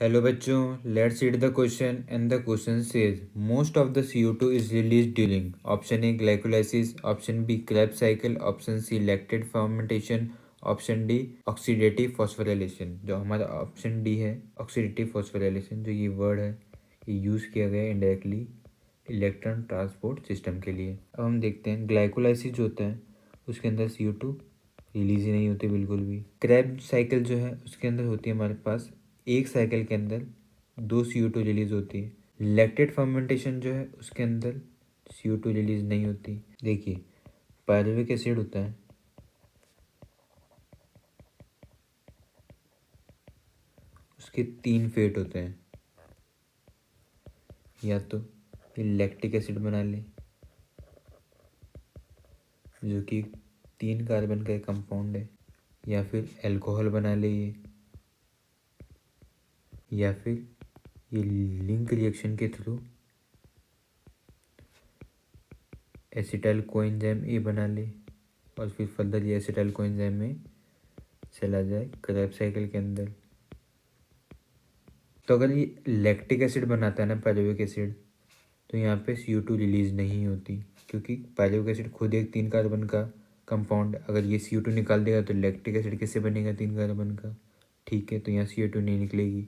Hello बच्चों, let's read the question and the question says most of the CO2 is release during option a glycolysis, option b Krebs cycle, option c lactate fermentation, option d oxidative phosphorylation. जो हमारा option d है oxidative phosphorylation, जो ये word है ये use किया गया है इनडायरेक्टली इलेक्ट्रॉन ट्रांसपोर्ट सिस्टम के लिए। अब हम देखते हैं ग्लाइकोलाइसिस जो होता है उसके अंदर CO2 रिलीज ही नहीं होती बिल्कुल भी। क्रैब साइकिल जो है उसके अंदर होती है हमारे पास एक साइकिल के अंदर 2 CO2 रिलीज होती है। लैक्टेट फर्मेंटेशन जो है उसके अंदर CO2 रिलीज नहीं होती। देखिए पायरुविक एसिड होता है, उसके 3 फेट होते हैं। या तो ये लैक्टिक एसिड बना ले जो कि 3 कार्बन का एक कंपाउंड है, या फिर अल्कोहल बना ले ये, या फिर ये लिंक रिएक्शन के थ्रू एसिटाइल कोएंजाइम ए बना ले और फिर फर्दर ये एसिटाइल कोएंजाइम में चला जाए क्रेब साइकिल के अंदर। तो अगर ये लैक्टिक एसिड बनाता है ना पायरुविक एसिड, तो यहाँ पे CO2 रिलीज नहीं होती, क्योंकि पायरुविक एसिड खुद एक 3 कार्बन का कंपाउंड। अगर ये CO2 निकाल देगा तो लैक्टिक एसिड किससे बनेगा? 3 कार्बन का। ठीक है, तो यहाँ CO2 नहीं निकलेगी।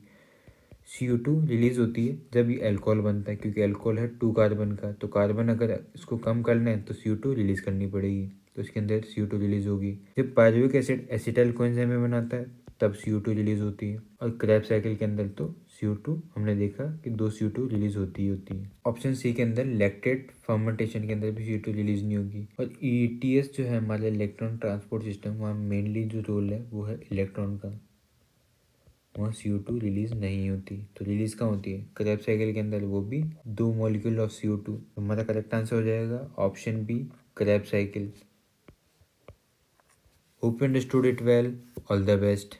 CO2 रिलीज होती है जब ये अल्कोहल बनता है, क्योंकि अल्कोहल है 2 कार्बन का, तो कार्बन अगर इसको कम करना है तो CO2 रिलीज करनी पड़ेगी, तो इसके अंदर CO2 रिलीज होगी। जब पायरुविक एसिड एसिटाइल कोएंजाइम में बनाता है तब CO2 रिलीज होती है, और क्रैब साइकिल के अंदर तो CO2 हमने देखा कि 2 CO2 रिलीज होती ही होती है। ऑप्शन सी के अंदर लैक्टेट फर्मेंटेशन के अंदर भी CO2 रिलीज नहीं होगी। और ETS जो है हमारा इलेक्ट्रॉन ट्रांसपोर्ट सिस्टम, वहाँ मेनली जो रोल है वो है इलेक्ट्रॉन का, वहाँ CO2 रिलीज नहीं होती। तो रिलीज कहाँ होती है? क्रैब साइकिल के अंदर, वो भी 2 मॉलिक्यूल ऑफ CO2। हमारा करेक्ट आंसर हो जाएगा option b Krebs cycle. Hope you understood it well. All the best.